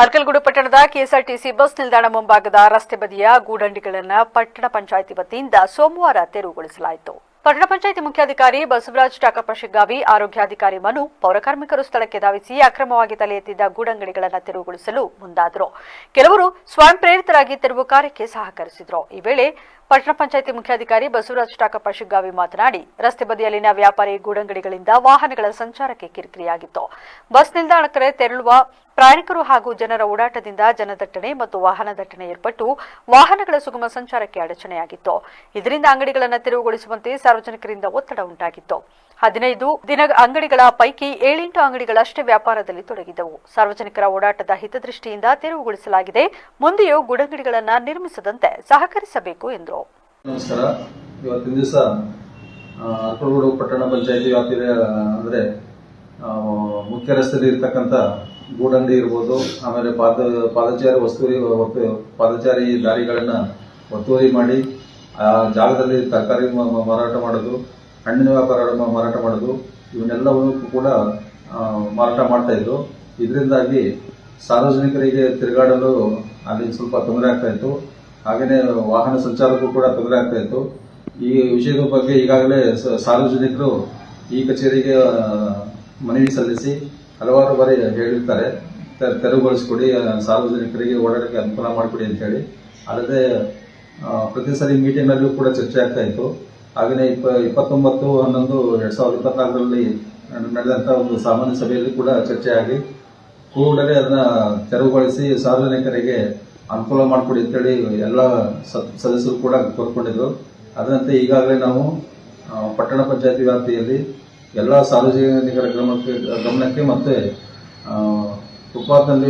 ಅರ್ಕಲಗೂಡು ಪಟ್ಟಣದ KSRTC bus ನಿಲ್ದಾಣ ಮುಂಭಾಗದ ರಸ್ತೆ ಬದಿಯ ಗೂಡಂಡಿಗಳನ್ನು ಪಟ್ಟಣ ಪಂಚಾಯಿತಿ ವತಿಯಿಂದ ಸೋಮವಾರ ತೆರವುಗೊಳಿಸಲಾಯಿತು. ಪಟ್ಟಣ ಪಂಚಾಯಿತಿ ಮುಖ್ಯಾಧಿಕಾರಿ ಬಸವರಾಜ್ ಟಾಕಪ್ಪ ಶಿಗ್ಗಾವಿ, ಆರೋಗ್ಯಾಧಿಕಾರಿ ಮನು, ಪೌರಕಾರ್ಮಿಕರು ಸ್ಥಳಕ್ಕೆ ಧಾವಿಸಿ ಅಕ್ರಮವಾಗಿ ತಲೆ ಎತ್ತಿದ್ದ ಗೂಡಂಗಡಿಗಳನ್ನು ತೆರವುಗೊಳಿಸಲು ಮುಂದಾದರು. ಕೆಲವರು ಸ್ವಯಂ ಪ್ರೇರಿತರಾಗಿ ತೆರವು ಕಾರ್ಯಕ್ಕೆ ಸಹಕರಿಸಿದರು. ಈ ವೇಳೆ ಪಟ್ಟಣ ಪಂಚಾಯಿತಿ ಮುಖ್ಯಾಧಿಕಾರಿ ಬಸವರಾಜ್ ಟಾಕಪ್ಪ ಶಿಗ್ಗಾವಿ ಮಾತನಾಡಿ, ರಸ್ತೆ ಬದಿಯಲ್ಲಿನ ವ್ಯಾಪಾರಿ ಗೂಡಂಗಡಿಗಳಿಂದ ವಾಹನಗಳ ಸಂಚಾರಕ್ಕೆ ಕಿರಿಕಿರಿಯಾಗಿತ್ತು. ಬಸ್ ನಿಲ್ದಾಣಕ್ಕೆ ತೆರಳುವ ಪ್ರಯಾಣಿಕರು ಹಾಗೂ ಜನರ ಓಡಾಟದಿಂದ ಜನದಟ್ಟಣೆ ಮತ್ತು ವಾಹನ ದಟ್ಟಣೆ ಏರ್ಪಟ್ಟು ವಾಹನಗಳ ಸುಗಮ ಸಂಚಾರಕ್ಕೆ ಅಡಚಣೆಯಾಗಿತ್ತು. ಇದರಿಂದ ಅಂಗಡಿಗಳನ್ನು ತೆರವುಗೊಳಿಸುವಂತೆ ಸಾರ್ವಜನಿಕರಿಂದ ಒತ್ತಡ ಉಂಟಾಗಿತ್ತು. 15 ದಿನ ಅಂಗಡಿಗಳ ಪೈಕಿ 7-8 ಅಂಗಡಿಗಳಷ್ಟೇ ವ್ಯಾಪಾರದಲ್ಲಿ ತೊಡಗಿದ್ದವು. ಸಾರ್ವಜನಿಕರ ಓಡಾಟದ ಹಿತದೃಷ್ಟಿಯಿಂದ ತೆರವುಗೊಳಿಸಲಾಗಿದೆ. ಮುಂದೆಯೂ ಗೂಡಂಗಡಿಗಳನ್ನು ನಿರ್ಮಿಸದಂತೆ ಸಹಕರಿಸಬೇಕು ಎಂದರು. ನಮಸ್ಕಾರ. ಇವತ್ತಿನ ದಿವಸ ಅರ್ಕಲಗೂಡು ಪಟ್ಟಣ ಪಂಚಾಯಿತಿ ವ್ಯಾಪ್ತಿಯ ಅಂದರೆ ಮುಖ್ಯ ರಸ್ತೆಯಲ್ಲಿ ಇರತಕ್ಕಂಥ ಗೂಡಂಗಡಿ ಇರ್ಬೋದು, ಆಮೇಲೆ ಪಾದಚಾರಿ ದಾರಿಗಳನ್ನು ಒತ್ತುವರಿ ಮಾಡಿ ಆ ಜಾಗದಲ್ಲಿ ತರಕಾರಿ ಮಾರಾಟ ಮಾಡೋದು, ಹಣ್ಣಿನ ವ್ಯಾಪಾರ ಮಾರಾಟ ಮಾಡೋದು, ಇವನ್ನೆಲ್ಲವನ್ನೂ ಕೂಡ ಮಾರಾಟ ಮಾಡ್ತಾ ಇದ್ರು. ಇದರಿಂದಾಗಿ ಸಾರ್ವಜನಿಕರಿಗೆ ತಿರುಗಾಡಲು ಅಲ್ಲಿ ಸ್ವಲ್ಪ ತೊಂದರೆ ಆಗ್ತಾ ಇತ್ತು. ಹಾಗೆಯೇ ವಾಹನ ಸಂಚಾರಕ್ಕೂ ಕೂಡ ತೊಂದರೆ ಆಗ್ತಾ ಇತ್ತು. ಈ ವಿಷಯದ ಬಗ್ಗೆ ಈಗಾಗಲೇ ಸಾರ್ವಜನಿಕರು ಈ ಕಚೇರಿಗೆ ಮನವಿ ಸಲ್ಲಿಸಿ ಹಲವಾರು ಬಾರಿ ಹೇಳಿರ್ತಾರೆ, ತೆರವುಗೊಳಿಸ್ಕೊಡಿ, ಸಾರ್ವಜನಿಕರಿಗೆ ಓಡಾಡಕ್ಕೆ ಅನುಕೂಲ ಮಾಡಿಕೊಡಿ ಅಂತ ಹೇಳಿ. ಅಲ್ಲದೆ ಪ್ರತಿ ಸರಿ ಮೀಟಿಂಗ್ನಲ್ಲೂ ಕೂಡ ಚರ್ಚೆ ಆಗ್ತಾ ಇತ್ತು. ಹಾಗೆಯೇ 29/11/2024 ನಡೆದಂಥ ಒಂದು ಸಾಮಾನ್ಯ ಸಭೆಯಲ್ಲಿ ಕೂಡ ಚರ್ಚೆ ಆಗಿ ಕೂಡಲೇ ಅದನ್ನ ತೆರವುಗೊಳಿಸಿ ಸಾರ್ವಜನಿಕರಿಗೆ ಅನುಕೂಲ ಮಾಡಿಕೊಡಿ ಅಂತೇಳಿ ಎಲ್ಲ ಸದಸ್ಯರು ಕೂಡ ಕೋರ್ಕೊಂಡಿದ್ರು. ಅದರಂತೆ ಈಗಾಗಲೇ ನಾವು ಪಟ್ಟಣ ಪಂಚಾಯತಿ ವ್ಯಾಪ್ತಿಯಲ್ಲಿ ಎಲ್ಲ ಸಾರ್ವಜನಿಕರ ಗಮನಕ್ಕೆ ಮತ್ತೆ ಫುಟ್ಪಾತ್ನಲ್ಲಿ